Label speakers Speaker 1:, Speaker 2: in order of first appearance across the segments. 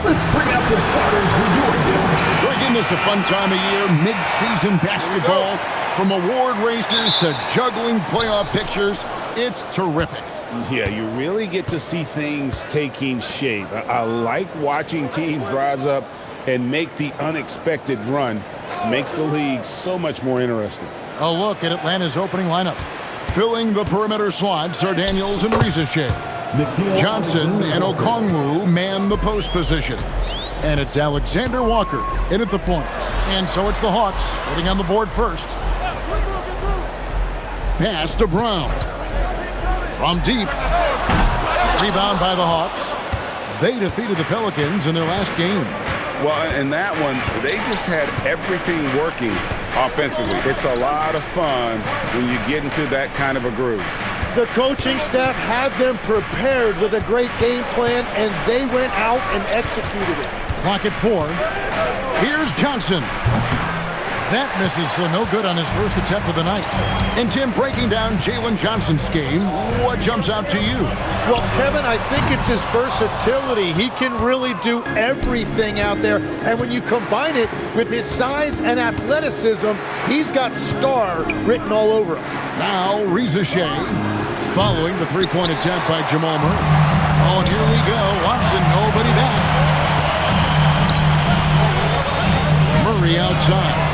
Speaker 1: Let's bring out the starters for your game.
Speaker 2: Breaking this a fun time of year, mid-season basketball, from award races to juggling playoff pictures. It's terrific.
Speaker 3: Yeah, you really get to see things taking shape. I like watching teams rise up and make the unexpected run. Makes the league so much more interesting.
Speaker 2: A look at Atlanta's opening lineup. Filling the perimeter slots are Daniels and Rizashea. Johnson and Okongwu man the post positions. And it's Alexander Walker in at the point. And so it's the Hawks getting on the board first. Pass to Brown. From deep. Rebound by the Hawks. They defeated the Pelicans in their last game.
Speaker 3: Well, in that one, they just had everything working offensively. It's a lot of fun when you get into that kind of a groove.
Speaker 4: The coaching staff had them prepared with a great game plan, and they went out and executed it.
Speaker 2: Clock at 4. Here's Johnson. That misses, so no good on his first attempt of the night. And Tim, breaking down Jalen Johnson's game, what jumps out to you?
Speaker 4: Well, Kevin, I think it's his versatility. He can really do everything out there. And when you combine it with his size and athleticism, he's got star written all over him.
Speaker 2: Now, Rizashea, following the three-point attempt by Jamal Murray. Oh, and here we go. Watson, nobody back. Murray outside.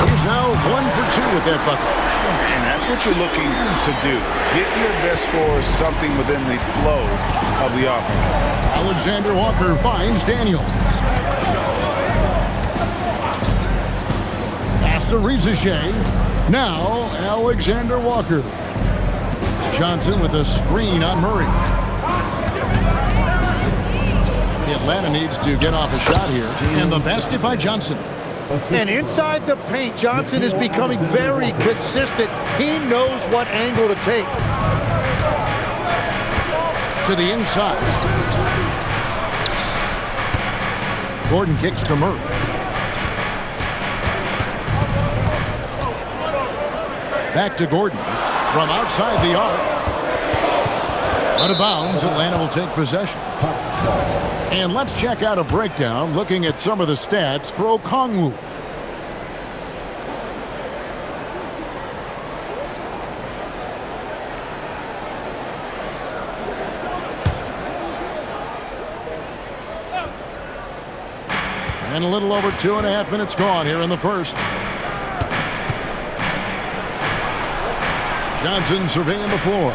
Speaker 2: He's now 1 for 2 with that bucket.
Speaker 3: And that's what you're looking to do. Get your best scorers something within the flow of the offense.
Speaker 2: Alexander Walker finds Daniels. Pass to Rizashea. Now, Alexander Walker. Johnson with a screen on Murray. Atlanta needs to get off a shot here. And the basket by Johnson.
Speaker 4: And inside the paint, Johnson is becoming very consistent. He knows what angle to take.
Speaker 2: To the inside. Gordon kicks to Murray. Back to Gordon. From outside the arc. Out of bounds, Atlanta will take possession. And let's check out a breakdown looking at some of the stats for Okongwu. And a little over 2.5 minutes gone here in the first. Johnson surveying the floor.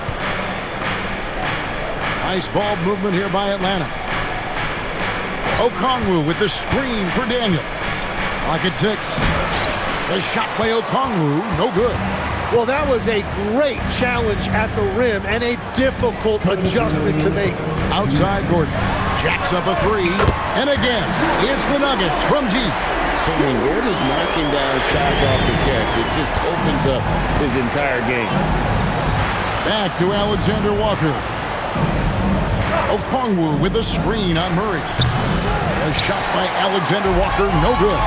Speaker 2: Nice ball movement here by Atlanta. Okongwu with the screen for Daniels. Clock at 6. The shot by Okongwu, no good.
Speaker 4: Well, that was a great challenge at the rim and a difficult adjustment to make.
Speaker 2: Outside Gordon. Jacks up a 3. And again, it's the Nuggets from deep.
Speaker 3: When Gordon's knocking down shots off the catch, it just opens up his entire game.
Speaker 2: Back to Alexander Walker. Okongwu with a screen on Murray. A shot by Alexander Walker, no good.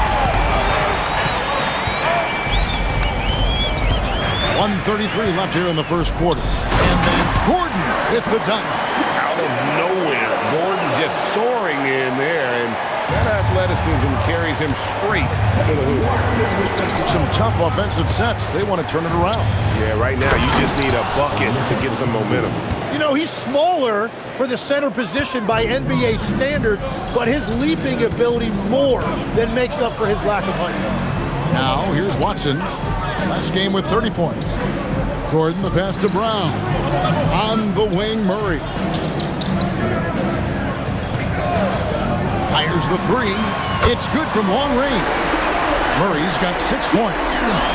Speaker 2: 1:33 left here in the first quarter. And then Gordon with the dunk.
Speaker 3: Out of nowhere, Gordon just soaring in there, and that athleticism carries him straight to the hoop.
Speaker 2: Some tough offensive sets. They want to turn it around.
Speaker 3: Yeah, right now you just need a bucket to get some momentum.
Speaker 4: You know, he's smaller for the center position by NBA standards, but his leaping ability more than makes up for his lack of height.
Speaker 2: Now, here's Watson. Last game with 30 points. Gordon, the pass to Brown. On the wing, Murray. Fires the 3. It's good from long range. Murray's got 6 points.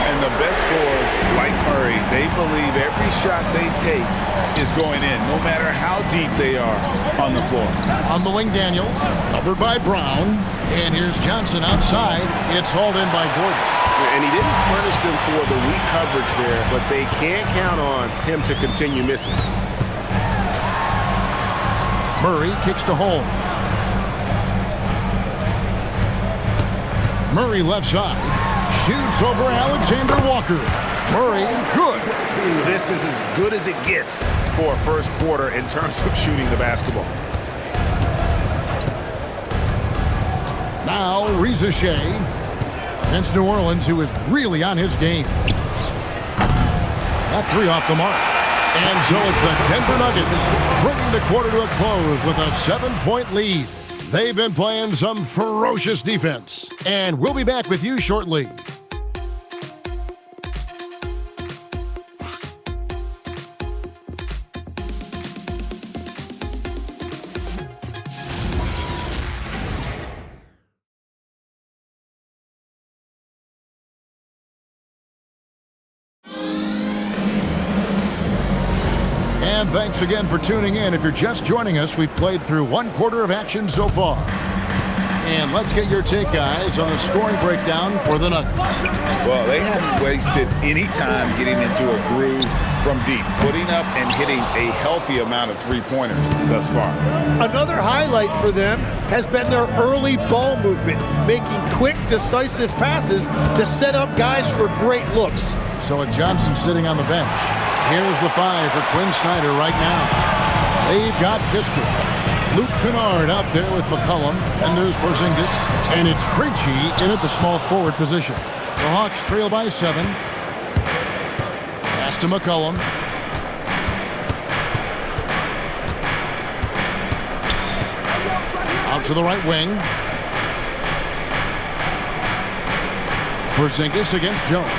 Speaker 3: And the best scorers, like Murray, they believe every shot they take is going in, no matter how deep they are on the floor.
Speaker 2: On the wing, Daniels, covered by Brown. And here's Johnson outside. It's hauled in by Gordon.
Speaker 3: And he didn't punish them for the weak coverage there, but they can't count on him to continue missing.
Speaker 2: Murray kicks to Holmes. Murray left side. Shoots over Alexander Walker. Murray, good.
Speaker 3: This is as good as it gets for a first quarter in terms of shooting the basketball.
Speaker 2: Now, Reza Shea against New Orleans, who is really on his game. That three off the mark. And so it's the Denver Nuggets bringing the quarter to a close with a 7-point lead. They've been playing some ferocious defense. And we'll be back with you shortly. And thanks again for tuning in. If you're just joining us, we've played through one quarter of action so far. And let's get your take, guys, on the scoring breakdown for the Nuggets.
Speaker 3: Well, they haven't wasted any time getting into a groove from deep, putting up and hitting a healthy amount of three-pointers thus far.
Speaker 4: Another highlight for them has been their early ball movement, making quick, decisive passes to set up guys for great looks.
Speaker 2: So with Johnson sitting on the bench, here's the five for Quinn Snyder right now. They've got Kispert. Luke Kennard out there with McCollum. And there's Porzingis. And it's Krejci in at the small forward position. The Hawks trail by 7. Pass to McCollum. Out to the right wing. Porzingis against Jones.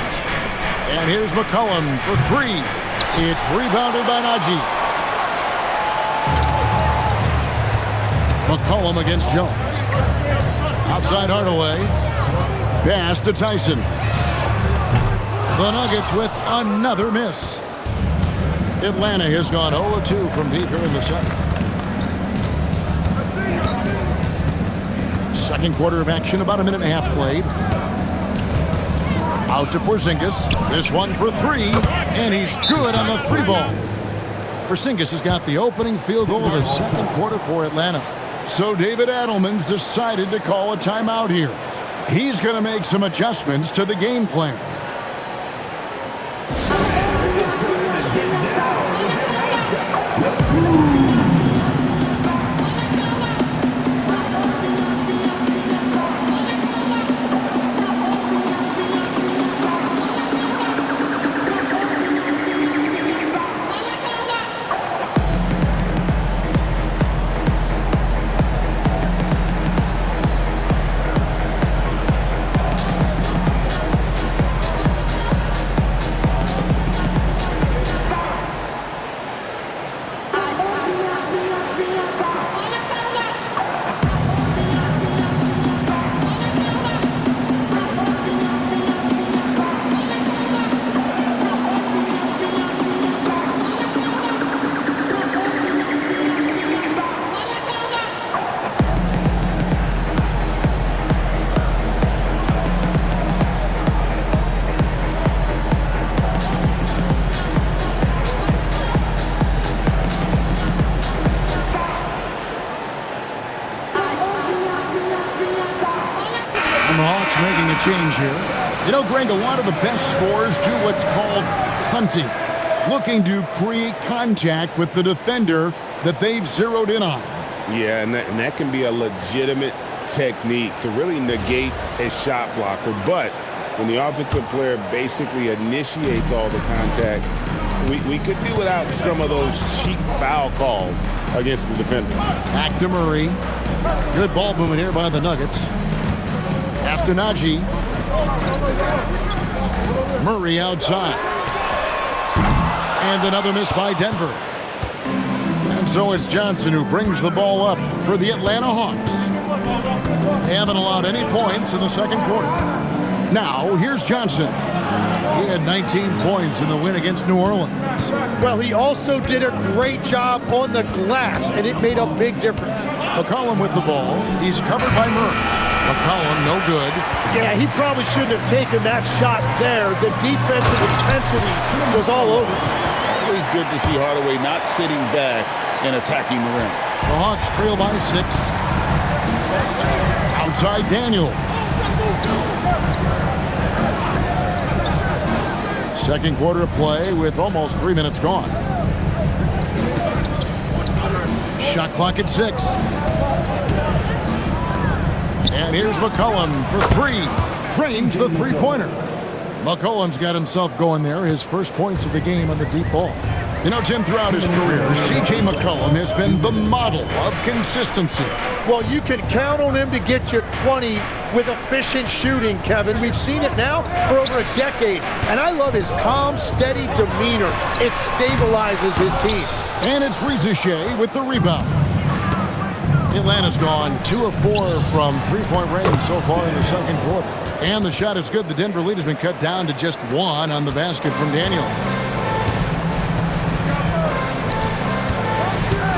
Speaker 2: And here's McCollum for three. It's rebounded by Najee. McCollum against Jones. Outside Hardaway. Pass to Tyson. The Nuggets with another miss. Atlanta has gone 0-2 from deep here in the second. Second quarter of action, about a minute and a half played. Out to Porzingis. This one for three. And he's good on the three ball. Porzingis has got the opening field goal of the second quarter for Atlanta. So David Adelman's decided to call a timeout here. He's going to make some adjustments to the game plan. Making a change here. You know, Greg, a lot of the best scorers do what's called hunting, looking to create contact with the defender that they've zeroed in on.
Speaker 3: Yeah, and that can be a legitimate technique to really negate a shot blocker. But when the offensive player basically initiates all the contact, we could do without some of those cheap foul calls against the defender.
Speaker 2: Back to Murray. Good ball movement here by the Nuggets. Pass to Najee. Murray outside. And another miss by Denver. And so it's Johnson who brings the ball up for the Atlanta Hawks. They haven't allowed any points in the second quarter. Now, here's Johnson. He had 19 points in the win against New Orleans.
Speaker 4: Well, he also did a great job on the glass, and it made a big difference.
Speaker 2: McCollum with the ball. He's covered by Murray. McCollum, no good.
Speaker 4: Yeah, he probably shouldn't have taken that shot there. The defensive intensity was all over.
Speaker 3: Always good to see Hardaway not sitting back and attacking the rim.
Speaker 2: The Hawks trail by 6. Outside Daniel. Second quarter of play with almost 3 minutes gone. Shot clock at 6. And here's McCollum for three. Drains the three-pointer. McCollum's got himself going there. His first points of the game on the deep ball. You know, Jim, throughout his career, C.J. McCollum has been the model of consistency.
Speaker 4: Well, you can count on him to get you 20 with efficient shooting, Kevin. We've seen it now for over a decade. And I love his calm, steady demeanor. It stabilizes his team.
Speaker 2: And it's Rizachet with the rebound. Atlanta's gone 2 of 4 from three-point range so far in the second quarter. And the shot is good. The Denver lead has been cut down to just 1 on the basket from Daniels.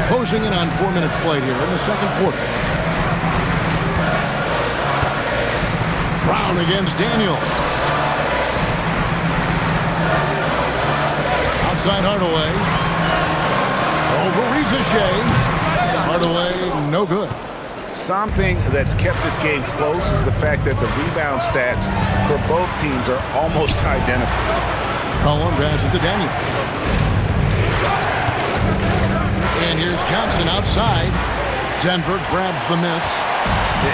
Speaker 2: Closing in on 4 minutes played here in the second quarter. Brown against Daniels. Outside Hardaway. Over Rizachet. Hardaway, no good.
Speaker 3: Something that's kept this game close is the fact that the rebound stats for both teams are almost identical.
Speaker 2: Cullen passes to Daniels. And here's Johnson outside. Denver grabs the miss.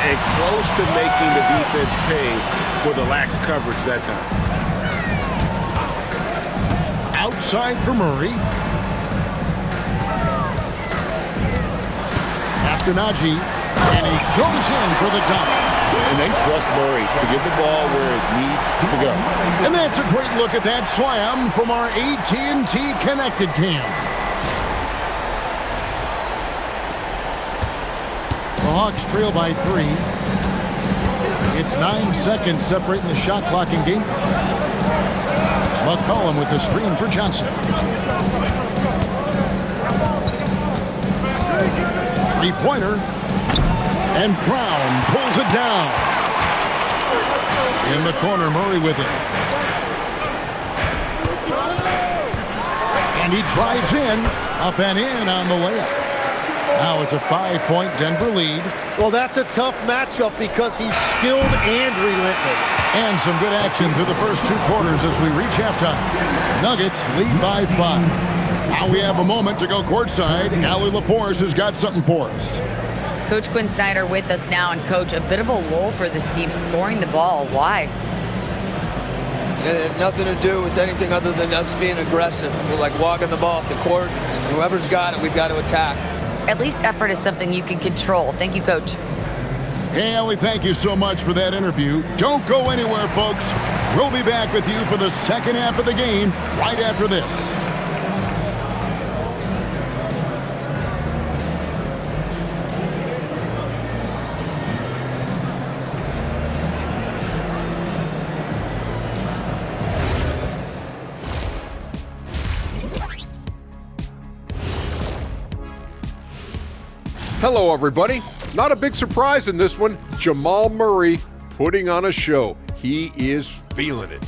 Speaker 3: And close to making the defense pay for the lax coverage that time.
Speaker 2: Outside for Murray. Afternaji, and he goes in for the dunk.
Speaker 3: And they trust Murray to get the ball where it needs to go.
Speaker 2: And that's a great look at that slam from our AT&T Connected Cam. The Hawks trail by 3. It's 9 seconds separating the shot clock and game clock. McCollum with the screen for Johnson. Three-pointer. And Brown pulls it down. In the corner, Murray with it. And he drives in, up and in on the layup. Now it's a 5-point Denver lead.
Speaker 4: Well, that's a tough matchup because he's skilled and relentless.
Speaker 2: And some good action through the first 2 quarters as we reach halftime. Nuggets lead by 5. Now we have a moment to go courtside. Allie LaForce has got something for us.
Speaker 5: Coach Quinn Snyder with us now. And, Coach, a bit of a lull for this team scoring the ball. Why?
Speaker 6: It had nothing to do with anything other than us being aggressive. We're like walking the ball up the court. Whoever's got it, we've got to attack.
Speaker 5: At least effort is something you can control. Thank you, Coach.
Speaker 2: Hey, Allie, thank you so much for that interview. Don't go anywhere, folks. We'll be back with you for the second half of the game right after this.
Speaker 7: Hello, everybody. Not a big surprise in this one. Jamal Murray putting on a show. He is feeling it.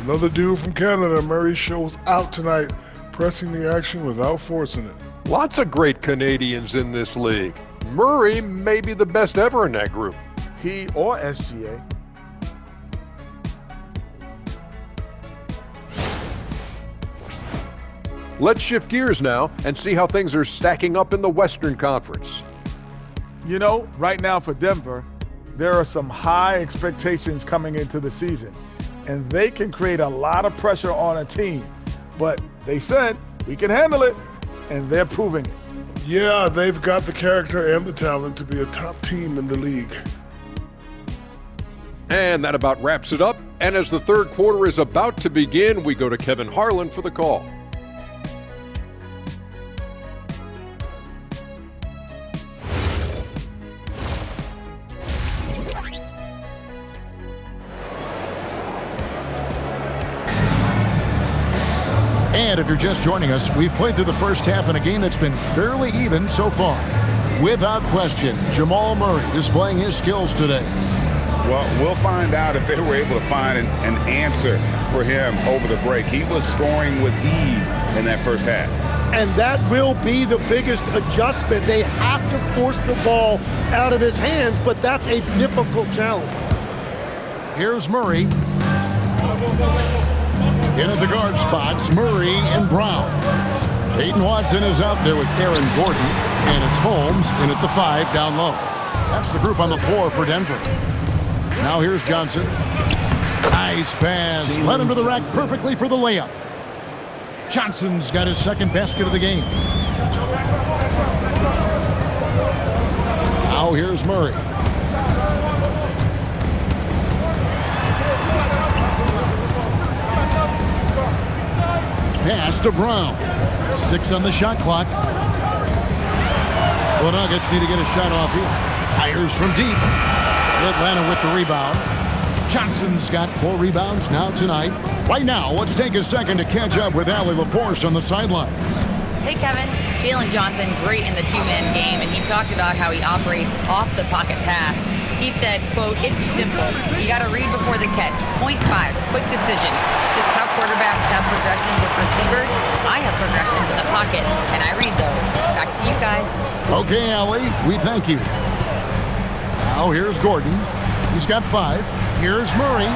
Speaker 8: Another dude from Canada, Murray shows out tonight, pressing the action without forcing it.
Speaker 7: Lots of great Canadians in this league. Murray may be the best ever in that group.
Speaker 9: He or SGA.
Speaker 7: Let's shift gears now and see how things are stacking up in the Western Conference.
Speaker 9: You know, right now for Denver, there are some high expectations coming into the season, and they can create a lot of pressure on a team. But they said, we can handle it, and they're proving it.
Speaker 8: Yeah, they've got the character and the talent to be a top team in the league.
Speaker 7: And that about wraps it up. And as the third quarter is about to begin, we go to Kevin Harlan for the call.
Speaker 2: And if you're just joining us, we've played through the first half in a game that's been fairly even so far. Without question, Jamal Murray displaying his skills today.
Speaker 3: Well, we'll find out if they were able to find an answer for him over the break. He was scoring with ease in that first half.
Speaker 4: And that will be the biggest adjustment. They have to force the ball out of his hands, but that's a difficult challenge.
Speaker 2: Here's Murray. In at the guard spots, Murray and Brown. Peyton Watson is out there with Aaron Gordon, and it's Holmes in at the 5 down low. That's the group on the floor for Denver. Now here's Johnson. Nice pass. Led him to the rack perfectly for the layup. Johnson's got his second basket of the game. Now here's Murray. Pass to Brown. 6 on the shot clock. The Nuggets need to get a shot off here. Fires from deep. Atlanta with the rebound. Johnson's got 4 rebounds now tonight. Right now, let's take a second to catch up with Allie LaForce on the sidelines.
Speaker 5: Hey, Kevin. Jalen Johnson, great in the two-man game, and he talked about how he operates off the pocket pass. He said, quote, "It's simple. You got to read before the catch. Point 5, quick decisions. Just how quarterbacks have progressions with receivers. I have progressions in the pocket, and I read those. Back to you guys."
Speaker 2: Okay, Allie, we thank you. Now here's Gordon. He's got 5. Here's Murray.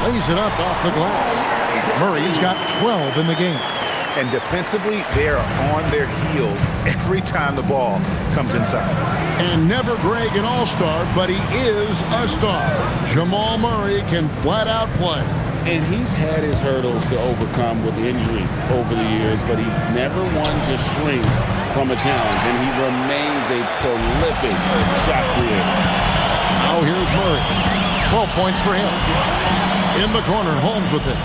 Speaker 2: Lays it up off the glass. Murray's got 12 in the game.
Speaker 10: And defensively, they are on their heels every time the ball comes inside.
Speaker 2: And never Greg an all-star, but he is a star. Jamal Murray can flat out play.
Speaker 3: And he's had his hurdles to overcome with injury over the years, but he's never one to shrink from a challenge, and he remains a prolific shot creator.
Speaker 2: Now here's Murray. 12 points for him. In the corner, Holmes with it.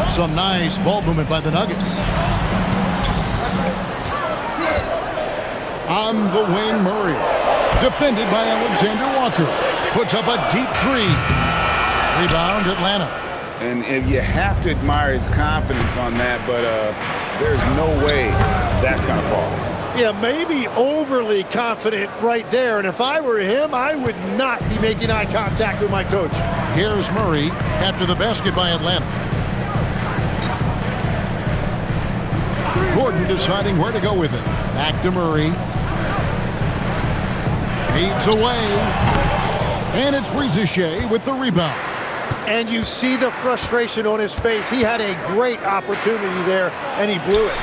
Speaker 2: Some nice ball movement by the Nuggets. On the wing, Murray. Defended by Alexander Walker. Puts up a deep 3. Rebound, Atlanta.
Speaker 3: And you have to admire his confidence on that, but there's no way that's going to fall.
Speaker 4: Yeah, maybe overly confident right there. And if I were him, I would not be making eye contact with my coach.
Speaker 2: Here's Murray after the basket by Atlanta. Gordon deciding where to go with it. Back to Murray. Feeds away. And it's Rizichet with the rebound.
Speaker 4: And you see the frustration on his face. He had a great opportunity there, and he blew it.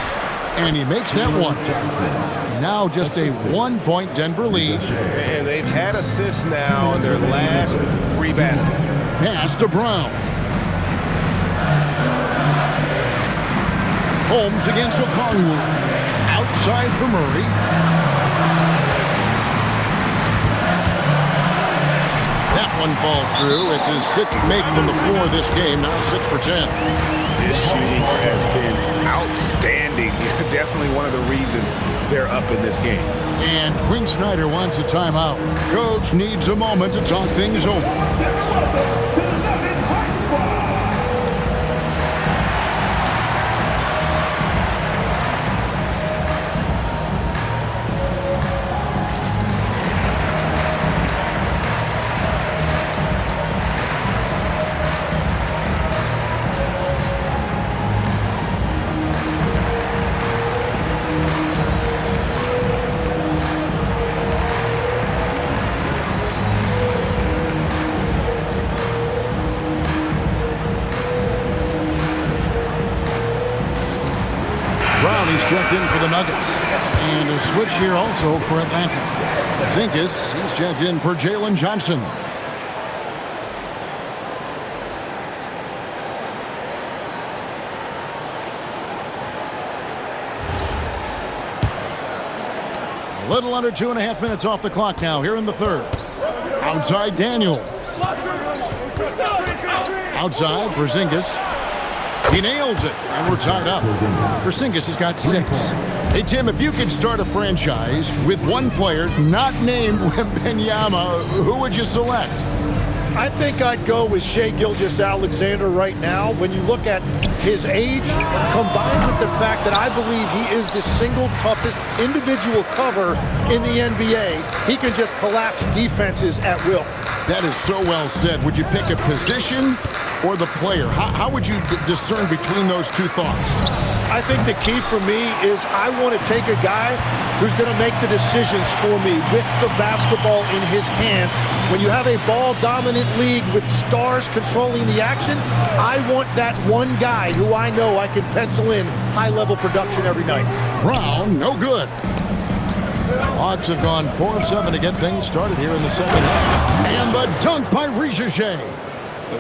Speaker 2: And he makes that one. Now just a 1-point Denver lead.
Speaker 10: And they've had assists now in their last 3 baskets.
Speaker 2: Pass to Brown. Holmes against Okongwu. Outside for Murray. That one falls through. It's his 6th make from the floor this game. Now 6 for 10.
Speaker 10: His shooting has been outstanding. Definitely one of the reasons they're up in this game.
Speaker 2: And Quinn Snyder wants a timeout. Coach needs a moment to talk things over. Checked in for the Nuggets. And a switch here also for Atlanta. Zinkus, he's checked in for Jalen Johnson. A little under 2.5 minutes off the clock now here in the third. Outside Daniels. Outside Porzingis. He nails it, and we're tied up. Porzingis has got 6. Hey, Tim, if you could start a franchise with one player not named Wembanyama, who would you select?
Speaker 4: I think I'd go with Shai Gilgeous-Alexander right now. When you look at his age, combined with the fact that I believe he is the single toughest individual cover in the NBA, he can just collapse defenses at will.
Speaker 2: That is so well said. Would you pick a position or the player? How would you discern between those two thoughts?
Speaker 4: I think the key for me is I want to take a guy who's going to make the decisions for me with the basketball in his hands. When you have a ball-dominant league with stars controlling the action, I want that one guy who I know I can pencil in high-level production every night.
Speaker 2: Brown, no good. Hawks have gone 4 of 7 to get things started here in the second half. And the dunk by Ricochet.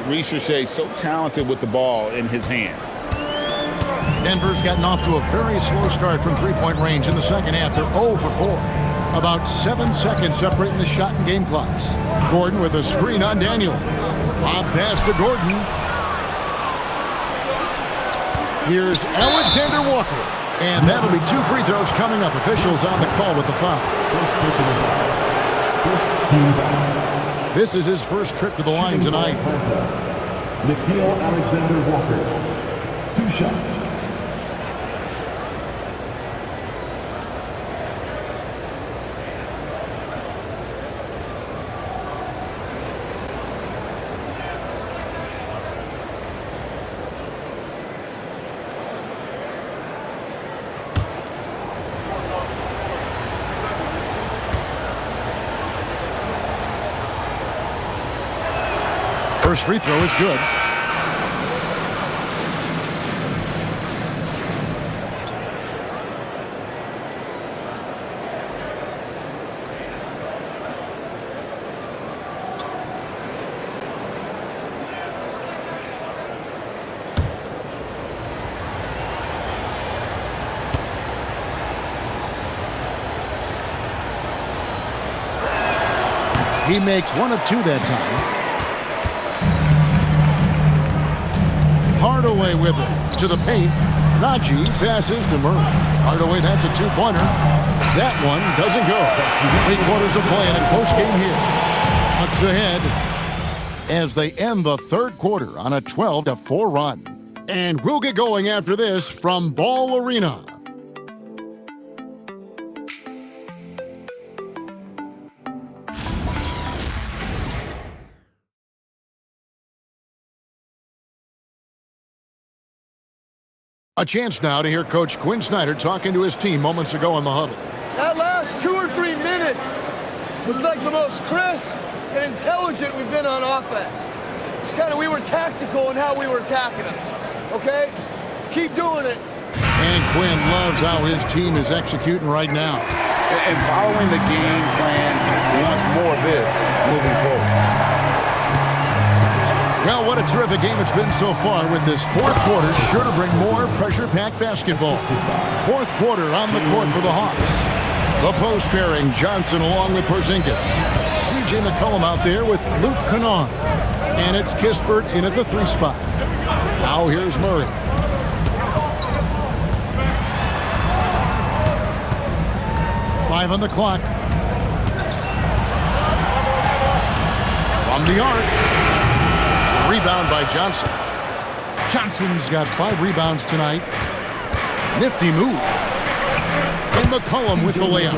Speaker 10: Ricochet so talented with the ball in his hands.
Speaker 2: Denver's gotten off to a very slow start from three-point range in the second half. They're 0 for 4. About 7 seconds separating the shot and game clocks. Gordon with a screen on Daniels. Lob pass to Gordon. Here's Alexander Walker. And that'll be 2 free throws coming up. Officials on the call with the foul.
Speaker 1: First team foul.
Speaker 2: This is his first trip to the line tonight.
Speaker 1: Nickeil Alexander-Walker. 2 shots.
Speaker 2: First free throw is good. He makes 1 of 2 that time. Hardaway with it to the paint. Najee passes to Murray. Hardaway, that's a 2-pointer. That one doesn't go. 3/4 of play in a close game here. Bucks ahead as they end the third quarter on a 12-4 run. And we'll get going after this from Ball Arena. A chance now to hear Coach Quinn Snyder talking to his team moments ago in the huddle.
Speaker 11: That last 2 or 3 minutes was like the most crisp and intelligent we've been on offense. We were tactical in how we were attacking them, okay? Keep doing it.
Speaker 2: And Quinn loves how his team is executing right now.
Speaker 10: And following the game plan, wants more of this moving forward.
Speaker 2: Well, what a terrific game it's been so far with this fourth quarter. Sure to bring more pressure-packed basketball. Fourth quarter on the court for the Hawks. The post pairing, Johnson along with Porzingis. C.J. McCollum out there with Luke Kennard. And it's Kispert in at the 3 spot. Now here's Murray. Five on the clock. From the arc. Rebound by Johnson. Johnson's got 5 rebounds tonight. Nifty move. And McCollum with the layup.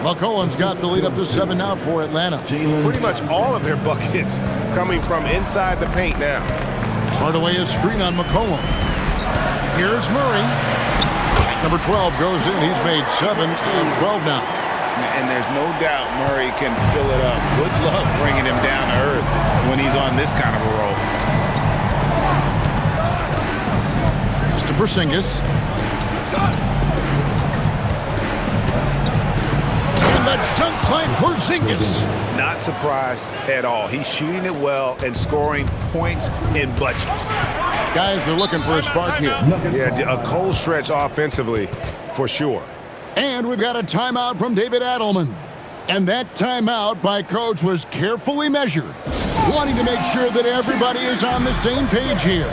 Speaker 2: McCollum's got the lead up to 7 now for Atlanta.
Speaker 3: Pretty much all of their buckets coming from inside the paint now.
Speaker 2: Hardaway is screen on McCollum. Here's Murray. Number 12 goes in. He's made 7 and 12 now.
Speaker 3: And there's no doubt Murray can fill it up. Good luck bringing him down to earth when he's on this kind of a roll.
Speaker 2: Pass to Porzingis. And the dunk by Porzingis.
Speaker 3: Not surprised at all. He's shooting it well and scoring points in bunches.
Speaker 2: Guys are looking for a spark here.
Speaker 3: Yeah, a cold stretch offensively for sure.
Speaker 2: And we've got a timeout from David Adelman. And that timeout by Coach was carefully measured, wanting to make sure that everybody is on the same page here.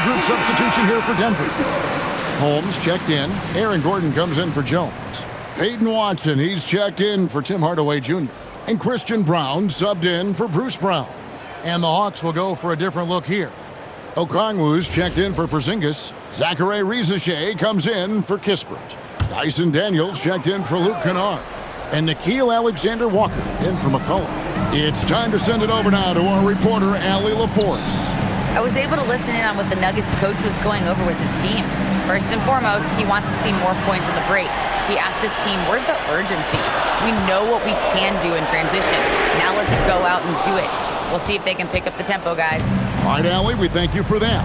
Speaker 2: group substitution here for Denver. Holmes checked in. Aaron Gordon comes in for Jones. Peyton Watson, he's checked in for Tim Hardaway Jr. And Christian Brown subbed in for Bruce Brown. And the Hawks will go for a different look here. Okongwu's checked in for Porzingis. Zachary Rizachet comes in for Kispert. Dyson Daniels checked in for Luke Kennard. And Nickeil Alexander-Walker in for McCullough. It's time to send it over now to our reporter, Allie LaForce.
Speaker 5: I was able to listen in on what the Nuggets coach was going over with his team. First and foremost, he wants to see more points on the break. He asked his team, where's the urgency? We know what we can do in transition. Now let's go out and do it. We'll see if they can pick up the tempo, guys.
Speaker 2: All right, Allie, we thank you for that.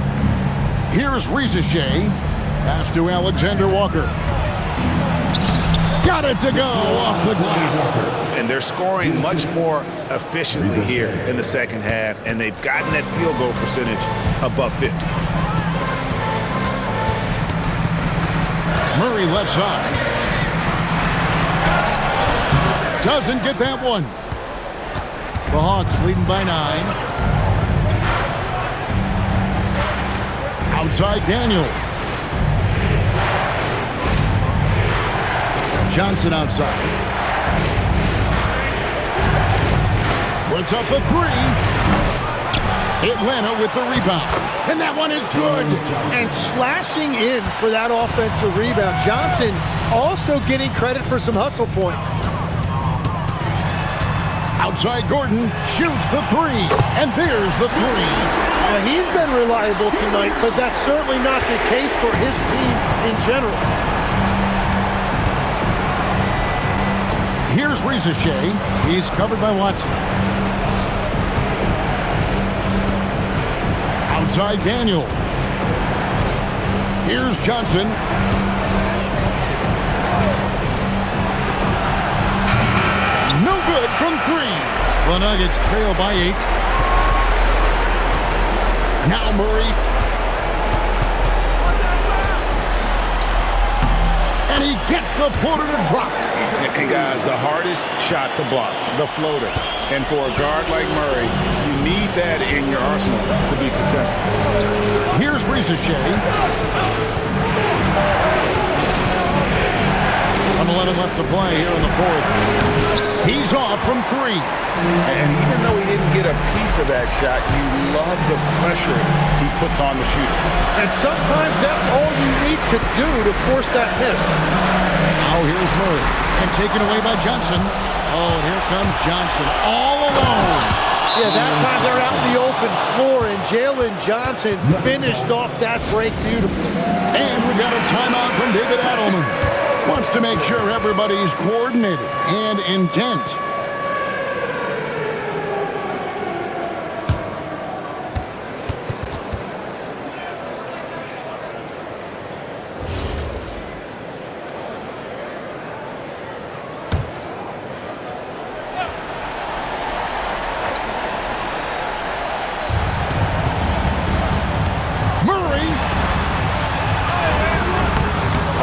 Speaker 2: Here's Rizachet. Pass to Alexander-Walker. Got it to go off the glass.
Speaker 10: And they're scoring much more efficiently here in the second half, and they've gotten that field goal percentage above 50.
Speaker 2: Murray left side. Doesn't get that one. The Hawks leading by 9. Outside Daniel. Johnson outside. Puts up a 3. Atlanta with the rebound. And that one is good.
Speaker 4: And slashing in for that offensive rebound. Johnson also getting credit for some hustle points.
Speaker 2: Outside Gordon shoots the 3. And there's the 3.
Speaker 4: Now, he's been reliable tonight, but that's certainly not the case for his team in general.
Speaker 2: Here's Rizachet. He's covered by Watson. Outside Daniel. Here's Johnson. No good from 3. The Nuggets trail by 8. Now Murray. And he gets the floater to drop.
Speaker 10: And guys, the hardest shot to block, the floater. And for a guard like Murray, you need that in your arsenal to be successful.
Speaker 2: Here's Rizachet. 11 left to play here in the 4th. He's off from 3.
Speaker 10: And even though he didn't get a piece of that shot, you love the pressure he puts on the shooter.
Speaker 4: And sometimes that's all you need to do to force that miss.
Speaker 2: Now here's Murray. And taken away by Johnson. Oh, and here comes Johnson all alone.
Speaker 4: Yeah, that time they're out in the open floor, and Jalen Johnson finished off that break beautifully.
Speaker 2: And we got a timeout from David Adelman. Wants to make sure everybody's coordinated and intent.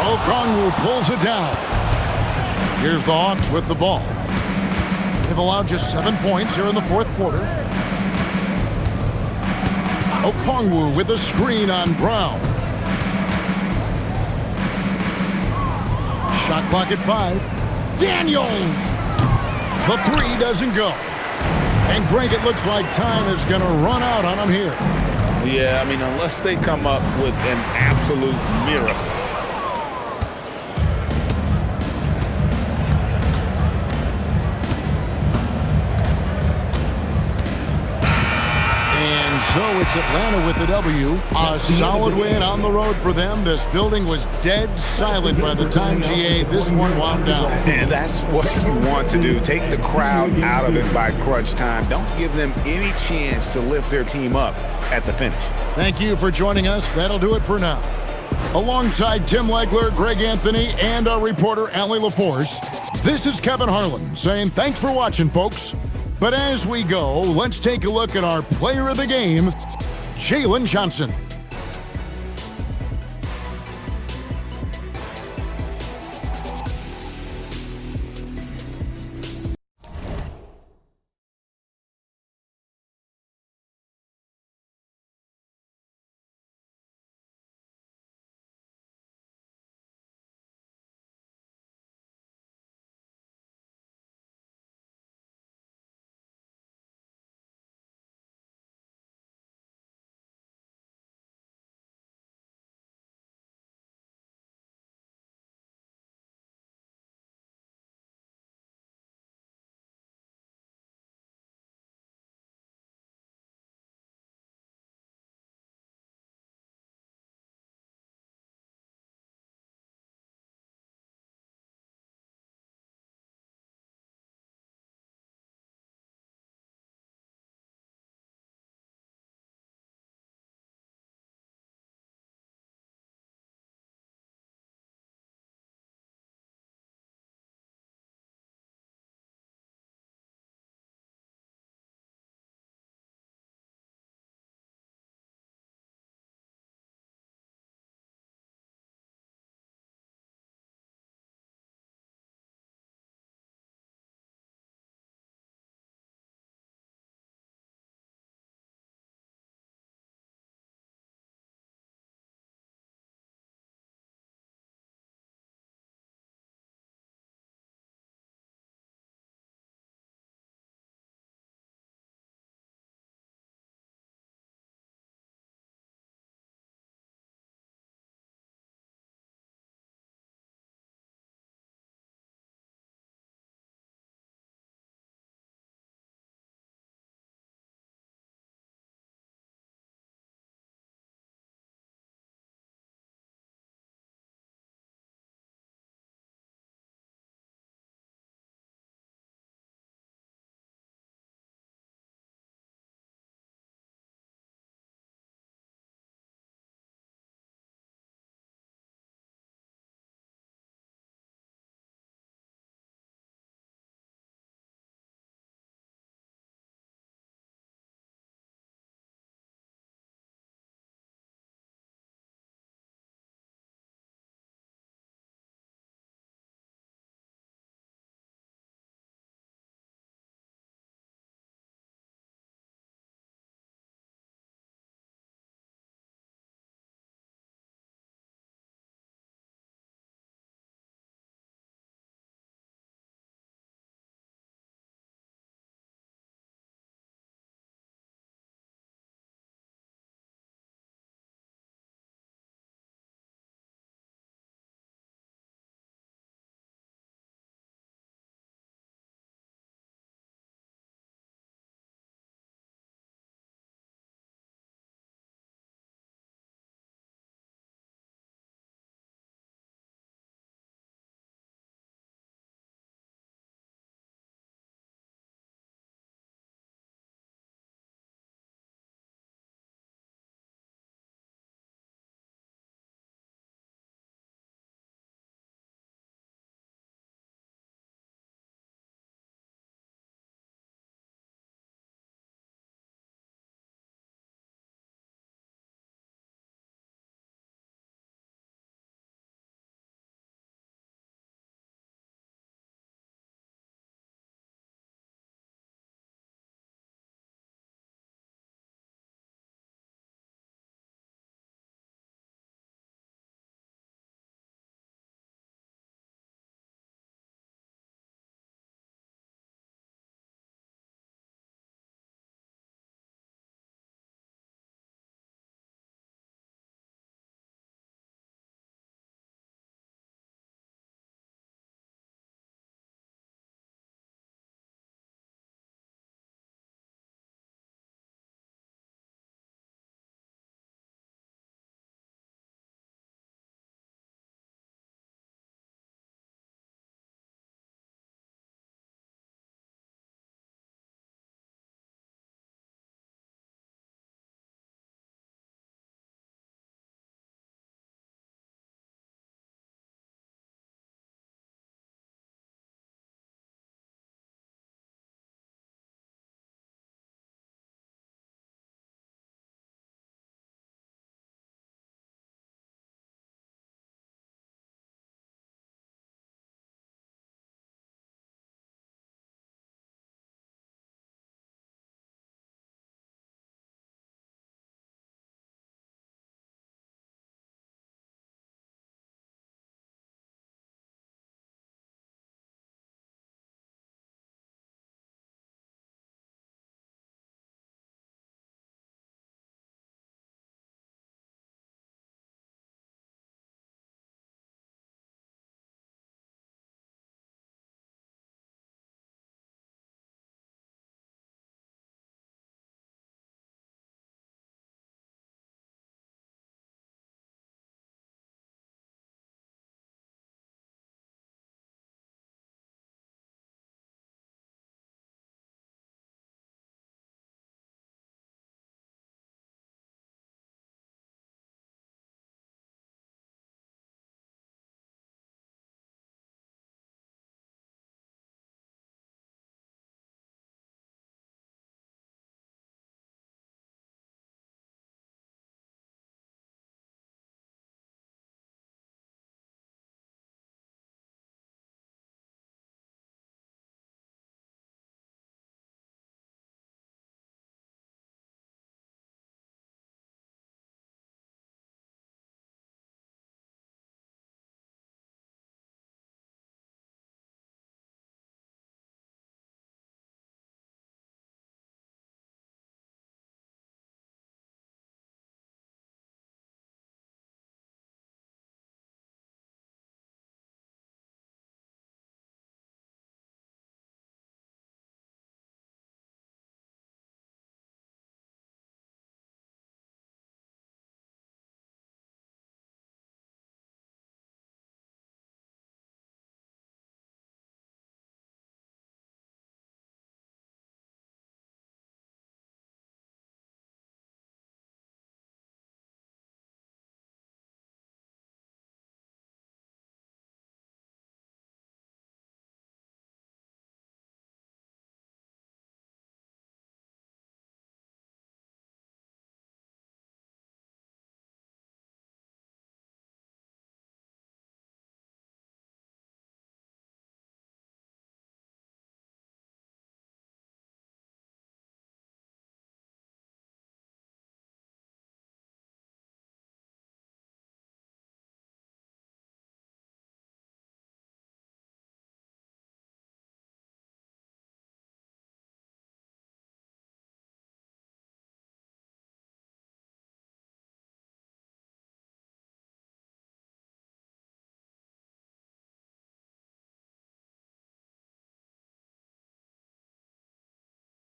Speaker 2: Okongwu pulls it down. Here's the Hawks with the ball. They've allowed just 7 points here in the 4th quarter. Okongwu with a screen on Brown. Shot clock at 5. Daniels! The 3 doesn't go. And Greg, it looks like time is going to run out on him here.
Speaker 10: Yeah, I mean, unless they come up with an absolute miracle.
Speaker 2: So it's Atlanta with the W. A solid win on the road for them. This building was dead silent by the time, GA, this one wound down.
Speaker 10: And that's what you want to do. Take the crowd out of it by crunch time. Don't give them any chance to lift their team up at the finish.
Speaker 2: Thank you for joining us. That'll do it for now. Alongside Tim Legler, Greg Anthony, and our reporter, Allie LaForce, this is Kevin Harlan saying thanks for watching, folks. But as we go, let's take a look at our player of the game, Jalen Johnson.